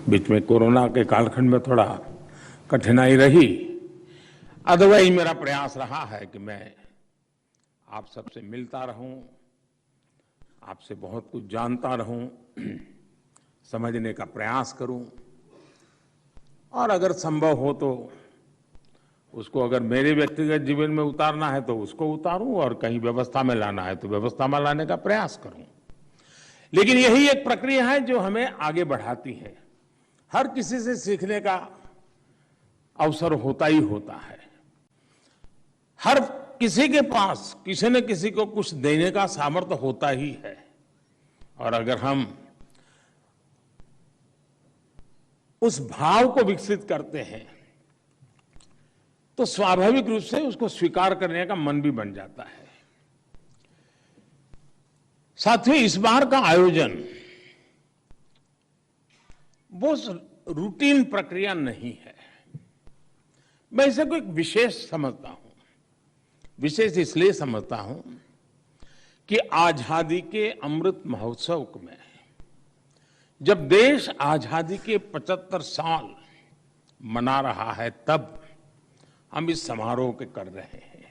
बीच में कोरोना के कालखंड में थोड़ा कठिनाई रही। अदरवाइज मेरा प्रयास रहा है कि मैं आप सबसे मिलता रहूं, आपसे बहुत कुछ जानता रहूं, समझने का प्रयास करूं और अगर संभव हो तो उसको अगर मेरे व्यक्तिगत जीवन में उतारना है तो उसको उतारूं और कहीं व्यवस्था में लाना है तो व्यवस्था में लाने का प्रयास करूं। लेकिन यही एक प्रक्रिया है जो हमें आगे बढ़ाती है। हर किसी से सीखने का अवसर होता ही होता है। हर किसी के पास किसी न किसी को कुछ देने का सामर्थ्य होता ही है और अगर हम उस भाव को विकसित करते हैं तो स्वाभाविक रूप से उसको स्वीकार करने का मन भी बन जाता है। साथियों, इस बार का आयोजन वो रूटीन प्रक्रिया नहीं है। मैं इसे कोई विशेष समझता हूं। विशेष इसलिए समझता हूं कि आजादी के अमृत महोत्सव में जब देश आजादी के 75 साल मना रहा है तब हम इस समारोह के कर रहे हैं।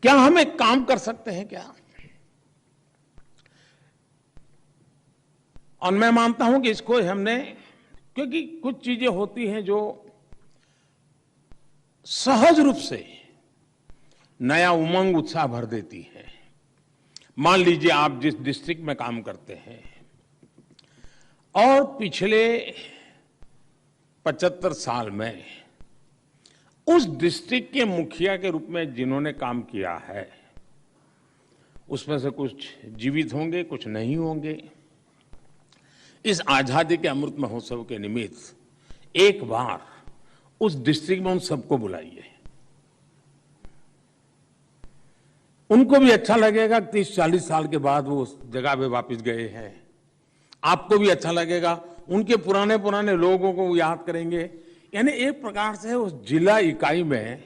क्या हम एक काम कर सकते हैं क्या? और मैं मानता हूं कि इसको हमने, क्योंकि कुछ चीजें होती हैं जो सहज रूप से नया उमंग उत्साह भर देती है। मान लीजिए आप जिस डिस्ट्रिक्ट में काम करते हैं और पिछले 75 साल में उस डिस्ट्रिक्ट के मुखिया के रूप में जिन्होंने काम किया है उसमें से कुछ जीवित होंगे, कुछ नहीं होंगे। इस आजादी के अमृत महोत्सव के निमित्त एक बार उस डिस्ट्रिक्ट में उन सबको बुलाइए। उनको भी अच्छा लगेगा, 30-40 साल के बाद वो उस जगह पे वापस गए हैं। आपको भी अच्छा लगेगा, उनके पुराने पुराने लोगों को याद करेंगे। यानी एक प्रकार से उस जिला इकाई में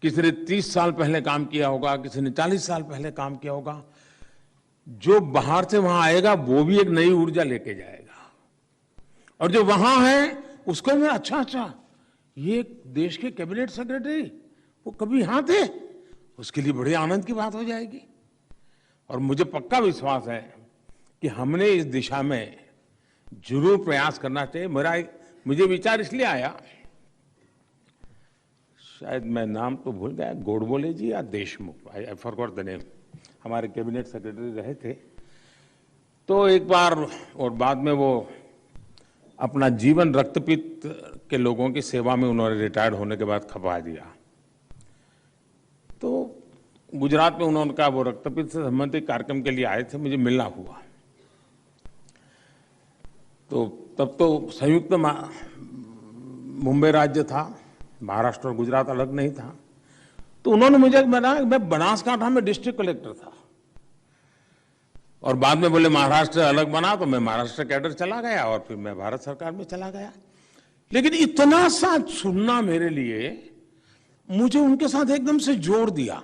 किसी ने 30 साल पहले काम किया होगा, किसी ने 40 साल पहले काम किया होगा। जो बाहर से वहां आएगा वो भी एक नई ऊर्जा लेके जाएगा और जो वहां है उसको भी अच्छा ये देश के कैबिनेट सेक्रेटरी वो कभी यहां थे, उसके लिए बड़े आनंद की बात हो जाएगी। और मुझे पक्का विश्वास है कि हमने इस दिशा में जरूर प्रयास करना चाहिए। मुझे विचार इसलिए आया, शायद मैं नाम तो भूल गया, गोडबोले जी या Deshmukh, I forgot the name, हमारे कैबिनेट सेक्रेटरी रहे थे। तो एक बार और बाद में वो अपना जीवन रक्तपित्त के लोगों की सेवा में उन्होंने रिटायर्ड होने के बाद खपा दिया। तो गुजरात में उन्होंने कहा वो रक्तपित्त से संबंधित कार्यक्रम के लिए आए थे, मुझे मिलना हुआ। तो तब तो संयुक्त मुंबई राज्य था, महाराष्ट्र और गुजरात अलग नहीं था। तो उन्होंने मुझे बताया, मैं बनासकांठा में डिस्ट्रिक्ट कलेक्टर था और बाद में बोले महाराष्ट्र अलग बना तो मैं महाराष्ट्र कैडर चला गया और फिर मैं भारत सरकार में चला गया। लेकिन इतना सा सुनना मेरे लिए मुझे उनके साथ एकदम से जोड़ दिया।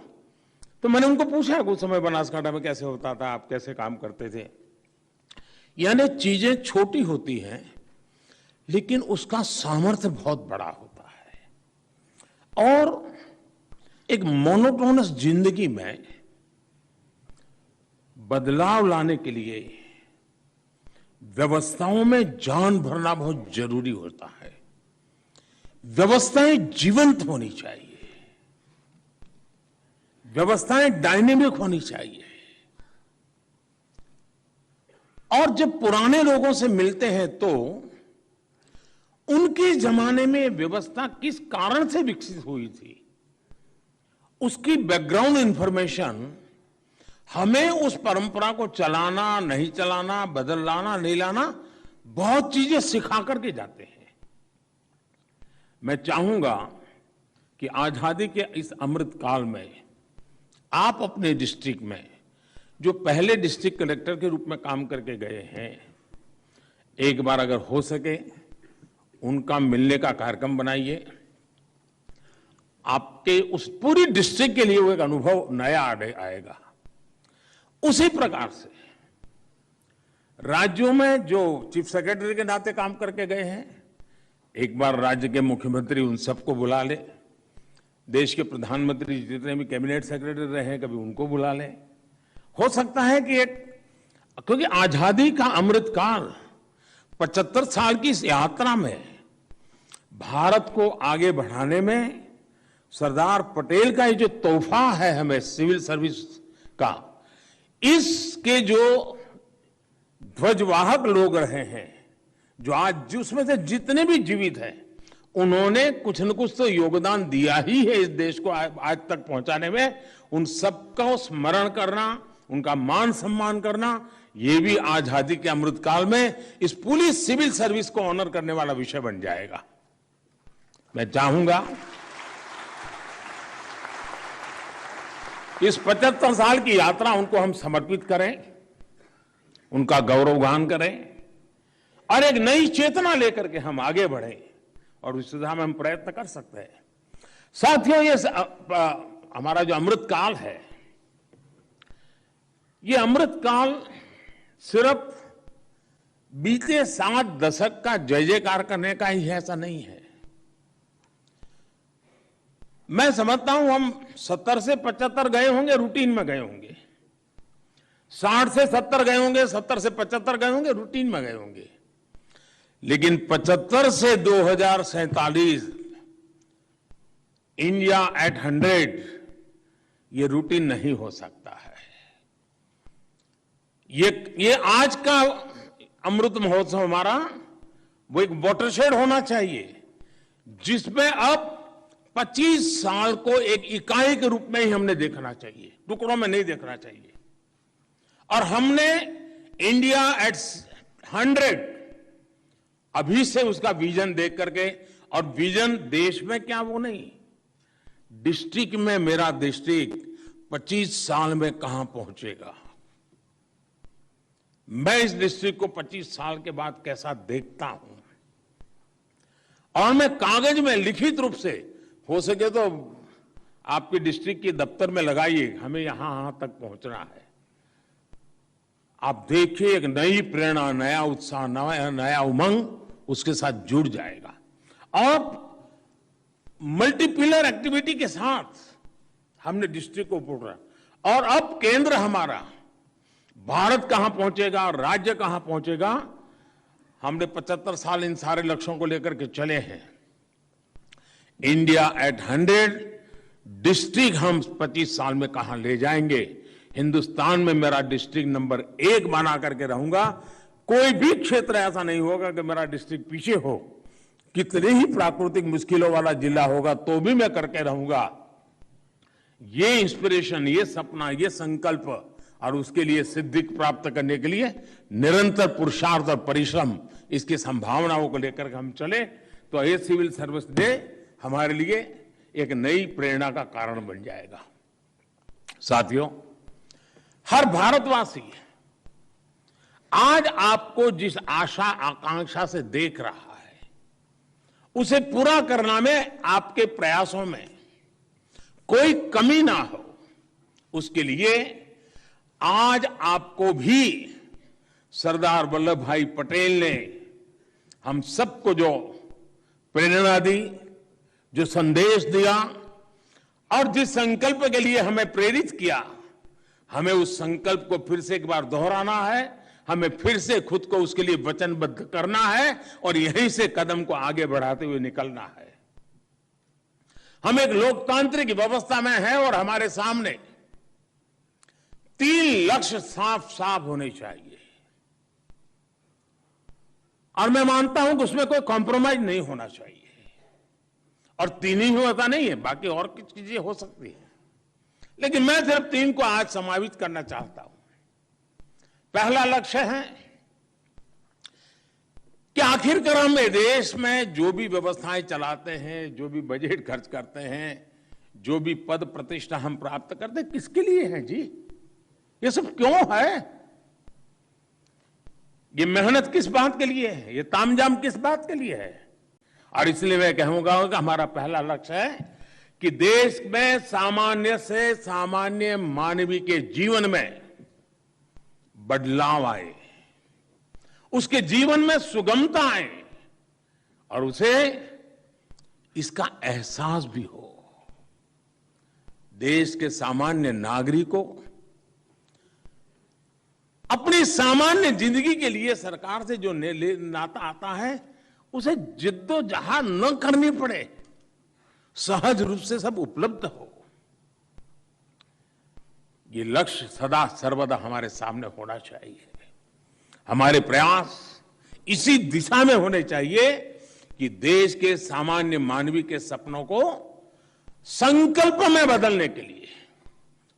तो मैंने उनको पूछा कुछ समय बनासकांठा में कैसे होता था, आप कैसे काम करते थे। यानी चीजें छोटी होती हैं लेकिन उसका सामर्थ्य बहुत बड़ा होता है। और एक मोनोटोनस जिंदगी में बदलाव लाने के लिए व्यवस्थाओं में जान भरना बहुत जरूरी होता है। व्यवस्थाएं जीवंत होनी चाहिए, व्यवस्थाएं डायनेमिक होनी चाहिए। और जब पुराने लोगों से मिलते हैं तो उनके जमाने में व्यवस्था किस कारण से विकसित हुई थी उसकी बैकग्राउंड इंफॉर्मेशन हमें उस परंपरा को चलाना, नहीं चलाना, बदल लाना, नहीं लाना, बहुत चीजें सिखा करके जाते हैं। मैं चाहूंगा कि आजादी के इस अमृत काल में आप अपने डिस्ट्रिक्ट में जो पहले डिस्ट्रिक्ट कलेक्टर के रूप में काम करके गए हैं, एक बार अगर हो सके उनका मिलने का कार्यक्रम बनाइए। आपके उस पूरी डिस्ट्रिक्ट के लिए वो एक अनुभव नया आएगा। उसी प्रकार से राज्यों में जो चीफ सेक्रेटरी के नाते काम करके गए हैं, एक बार राज्य के मुख्यमंत्री उन सबको बुला ले, देश के प्रधानमंत्री जितने भी कैबिनेट सेक्रेटरी रहे हैं कभी उनको बुला ले। हो सकता है कि क्योंकि आजादी का अमृतकाल 75 साल की इस यात्रा में भारत को आगे बढ़ाने में सरदार पटेल का ये जो तोहफा है हमें सिविल सर्विस का, इसके जो ध्वजवाहक लोग रहे हैं, जो आज उसमें से जितने भी जीवित हैं, उन्होंने कुछ न कुछ तो योगदान दिया ही है इस देश को आज तक पहुंचाने में। उन सबका स्मरण करना, उनका मान सम्मान करना, ये भी आजादी के अमृतकाल में इस पूरी सिविल सर्विस को ऑनर करने वाला विषय बन जाएगा। मैं चाहूंगा इस 75 साल की यात्रा उनको हम समर्पित करें, उनका गौरवगान करें और एक नई चेतना लेकर के हम आगे बढ़ें और उस दिशा में हम प्रयत्न कर सकते हैं। साथियों, ये हमारा जो अमृत काल है, ये अमृत काल सिर्फ बीते 7 दशक का जय जयकार करने का ही है, ऐसा नहीं है। मैं समझता हूं हम 70 से 75 गए होंगे, रूटीन में गए होंगे, 60 से 70 गए होंगे, 70 से 75 गए होंगे, रूटीन में गए होंगे, लेकिन 75 से 2047 इंडिया एट 100 ये रूटीन नहीं हो सकता है। ये आज का अमृत महोत्सव हमारा वो एक वाटरशेड होना चाहिए, जिसमें अब 25 साल को एक इकाई के रूप में ही हमने देखना चाहिए, टुकड़ों में नहीं देखना चाहिए। और हमने इंडिया एट 100 अभी से उसका विजन देख करके, और विजन देश में क्या वो नहीं, डिस्ट्रिक्ट में मेरा डिस्ट्रिक्ट 25 साल में कहां पहुंचेगा, मैं इस डिस्ट्रिक्ट को 25 साल के बाद कैसा देखता हूं, और मैं कागज में लिखित रूप से, हो सके तो आपके डिस्ट्रिक्ट के दफ्तर में लगाइए, हमें यहां तक पहुंचना है। आप देखिए एक नई प्रेरणा, नया उत्साह, नया उमंग उसके साथ जुड़ जाएगा। और मल्टीपिलर एक्टिविटी के साथ हमने डिस्ट्रिक्ट को पकड़ा, और अब केंद्र हमारा, भारत कहां पहुंचेगा और राज्य कहां पहुंचेगा, हमने 75 साल इन सारे लक्ष्यों को लेकर के चले हैं। इंडिया एट 100 डिस्ट्रिक्ट हम 25 साल में कहां ले जाएंगे, हिंदुस्तान में मेरा डिस्ट्रिक्ट नंबर 1 बना करके रहूंगा। कोई भी क्षेत्र ऐसा नहीं होगा कि मेरा डिस्ट्रिक्ट पीछे हो, कितनी ही प्राकृतिक मुश्किलों वाला जिला होगा तो भी मैं करके रहूंगा। ये इंस्पिरेशन, ये सपना, ये संकल्प, और उसके लिए सिद्धि प्राप्त करने के लिए निरंतर पुरुषार्थ और परिश्रम, इसकी संभावनाओं को लेकर हम चले तो ये सिविल सर्विस डे हमारे लिए एक नई प्रेरणा का कारण बन जाएगा। साथियों, हर भारतवासी आज आपको जिस आशा आकांक्षा से देख रहा है, उसे पूरा करना में आपके प्रयासों में कोई कमी ना हो, उसके लिए आज आपको भी सरदार वल्लभ भाई पटेल ने हम सबको जो प्रेरणा दी, जो संदेश दिया, और जिस संकल्प के लिए हमें प्रेरित किया, हमें उस संकल्प को फिर से एक बार दोहराना है, हमें फिर से खुद को उसके लिए वचनबद्ध करना है, और यहीं से कदम को आगे बढ़ाते हुए निकलना है। हम एक लोकतांत्रिक व्यवस्था में हैं और हमारे सामने 3 लक्ष्य साफ साफ होने चाहिए, और मैं मानता हूं कि उसमें कोई कॉम्प्रोमाइज नहीं होना चाहिए। और 3 ही होता नहीं है, बाकी और कुछ चीजें हो सकती है, लेकिन मैं सिर्फ 3 को आज समावित करना चाहता हूं। पहला लक्ष्य है कि आखिरकार हम देश में जो भी व्यवस्थाएं चलाते हैं, जो भी बजट खर्च करते हैं, जो भी पद प्रतिष्ठा हम प्राप्त करते हैं, किसके लिए है जी? ये सब क्यों है? ये मेहनत किस बात के लिए है? ये तामझाम किस बात के लिए है? और इसलिए मैं कहूंगा कि हमारा पहला लक्ष्य है कि देश में सामान्य से सामान्य मानवीय के जीवन में बदलाव आए, उसके जीवन में सुगमता आए और उसे इसका एहसास भी हो। देश के सामान्य नागरिकों अपनी सामान्य जिंदगी के लिए सरकार से जो नाता आता है उसे जिद्दोजहद न करनी पड़े, सहज रूप से सब उपलब्ध हो। ये लक्ष्य सदा सर्वदा हमारे सामने होना चाहिए। हमारे प्रयास इसी दिशा में होने चाहिए कि देश के सामान्य मानवी के सपनों को संकल्प में बदलने के लिए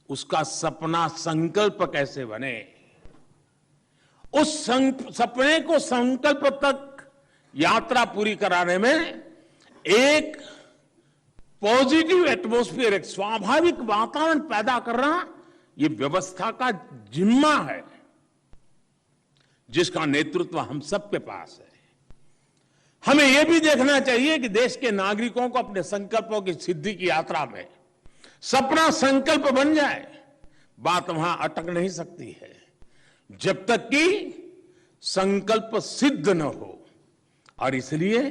उसका सपना संकल्प कैसे बने, उस सपने को संकल्प तक यात्रा पूरी कराने में एक पॉजिटिव एटमॉस्फेयर, एक स्वाभाविक वातावरण पैदा करना ये व्यवस्था का जिम्मा है, जिसका नेतृत्व हम सबके पास है। हमें यह भी देखना चाहिए कि देश के नागरिकों को अपने संकल्पों की सिद्धि की यात्रा में सपना संकल्प बन जाए, बात वहां अटक नहीं सकती है जब तक कि संकल्प सिद्ध न हो। और इसलिए